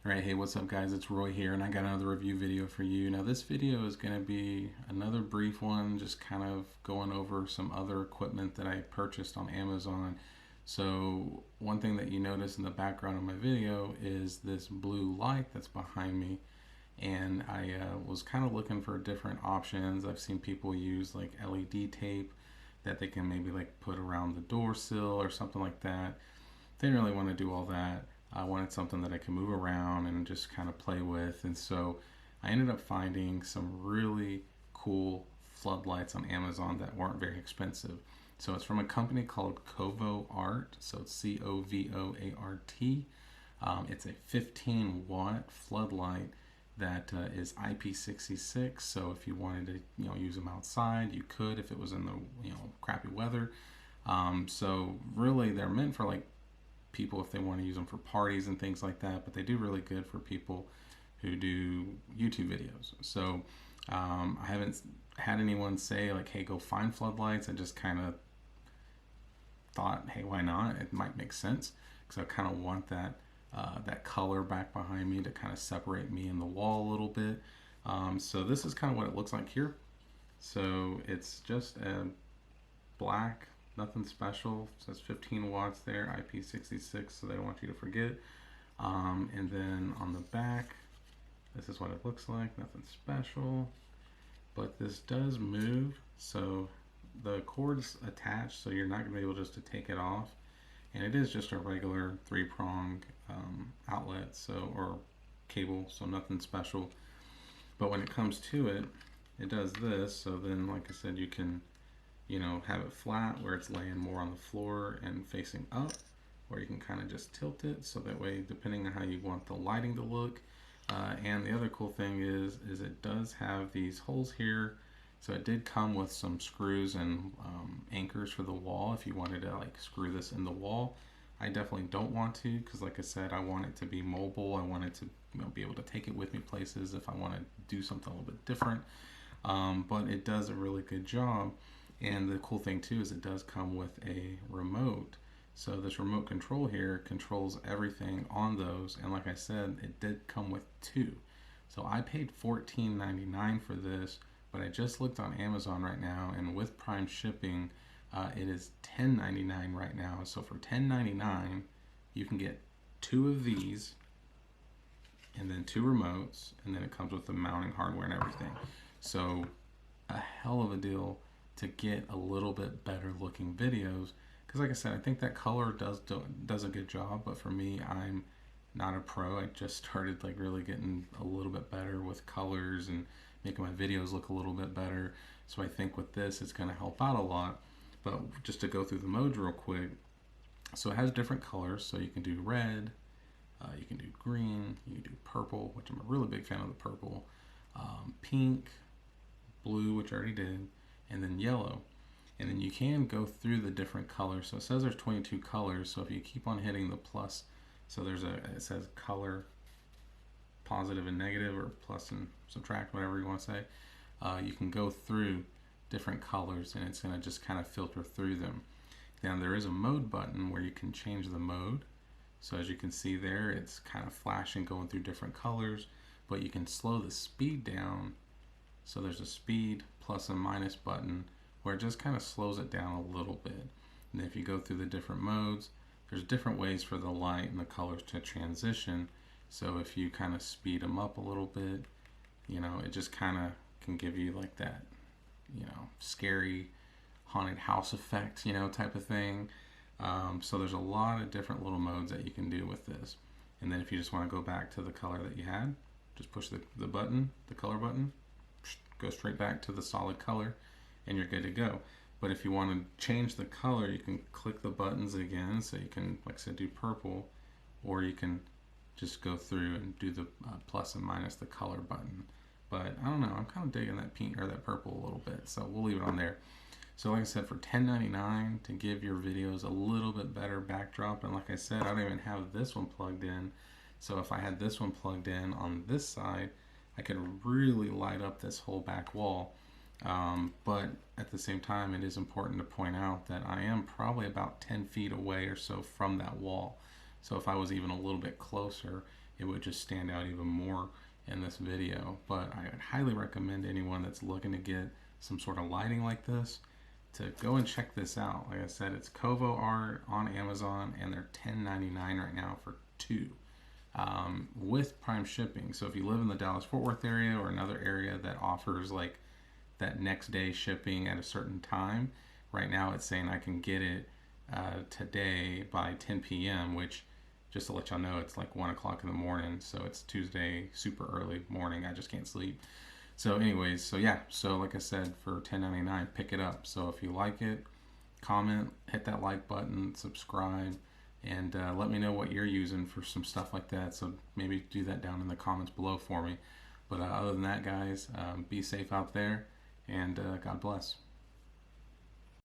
Alright, hey, what's up guys? It's Roy here and I got another review video for you. Now this video is going to be another brief one, just kind of going over some other equipment that I purchased on Amazon. So one thing that you notice in the background of my video is this blue light that's behind me, and I was kind of looking for different options. I've seen people use like LED tape that they can maybe like put around the door sill or something like that. Didn't really want to do all that. I wanted something that I could move around and just kind of play with. And so I ended up finding some really cool floodlights on Amazon that weren't very expensive. So it's from a company called Covo Art. So it's Covoart. It's a 15-watt floodlight that is IP66. So if you wanted to, use them outside, you could if it was in the, crappy weather. So really, they're meant for like people if they want to use them for parties and things like that, but they do really good for people who do YouTube videos. So I haven't had anyone say like, hey, go find floodlights. I just kind of thought, hey, why not? It might make sense because I kind of want that color back behind me to kind of separate me and the wall a little bit. So this is kind of what it looks like here. So it's just a black, nothing special. It says 15 watts there, IP66, so they don't want you to forget. And then on the back, this is what it looks like, nothing special. But this does move, so the cord's attached, so you're not going to be able just to take it off. And it is just a regular 3-prong outlet, so or cable, so nothing special. But when it comes to it, it does this, so then like I said, you can have it flat where it's laying more on the floor and facing up, or you can kind of just tilt it so that way, depending on how you want the lighting to look. And the other cool thing is it does have these holes here. So it did come with some screws and anchors for the wall if you wanted to like screw this in the wall. I definitely don't want to because like I said, I want it to be mobile. I want it to be able to take it with me places if I want to do something a little bit different. But it does a really good job. And the cool thing too is it does come with a remote. So this remote control here controls everything on those. And like I said, it did come with two. So I paid $14.99 for this, but I just looked on Amazon right now, and with Prime shipping, it is $10.99 right now. So for $10.99, you can get two of these, and then two remotes, and then it comes with the mounting hardware and everything. So a hell of a deal to get a little bit better looking videos, because like I said, I think that color does a good job, but for me, I'm not a pro. I just started like really getting a little bit better with colors and making my videos look a little bit better. So I think with this, it's going to help out a lot. But just to go through the modes real quick, so it has different colors. So you can do red, you can do green, you can do purple, which I'm a really big fan of the purple, pink, blue, which I already did, and then yellow. And then you can go through the different colors. So it says there's 22 colors. So if you keep on hitting the plus, so it says color positive and negative, or plus and subtract, whatever you want to say. You can go through different colors and it's going to just kind of filter through them. Now there is a mode button where you can change the mode. So as you can see there, it's kind of flashing, going through different colors, but you can slow the speed down. So there's a speed plus and minus button where it just kind of slows it down a little bit. And if you go through the different modes, there's different ways for the light and the colors to transition. So if you kind of speed them up a little bit, it just kind of can give you like that, scary haunted house effect, type of thing. So there's a lot of different little modes that you can do with this. And then if you just want to go back to the color that you had, just push the button, the color button, go straight back to the solid color, and you're good to go. But if you want to change the color, you can click the buttons again. So you can, like I said, do purple, or you can just go through and do the plus and minus the color button. But I don't know, I'm kind of digging that pink or that purple a little bit, so we'll leave it on there. So like I said, for $10.99 to give your videos a little bit better backdrop, and like I said, I don't even have this one plugged in. So if I had this one plugged in on this side, I could really light up this whole back wall. But at the same time, it is important to point out that I am probably about 10 feet away or so from that wall. So if I was even a little bit closer, it would just stand out even more in this video. But I would highly recommend anyone that's looking to get some sort of lighting like this to go and check this out. Like I said, it's Kovo Art on Amazon, and they're $10.99 right now for two, with Prime shipping. So if you live in the Dallas-Fort Worth area or another area that offers like that next day shipping at a certain time, right now it's saying I can get it today by 10 p.m., which, just to let y'all know, it's like 1 o'clock in the morning, so it's Tuesday, super early morning. I just can't sleep. So anyways, so yeah, so like I said, for $10.99, pick it up. So if you like it, comment, hit that like button, subscribe, and let me know what you're using for some stuff like that. So maybe do that down in the comments below for me. But other than that, guys, be safe out there, and God bless.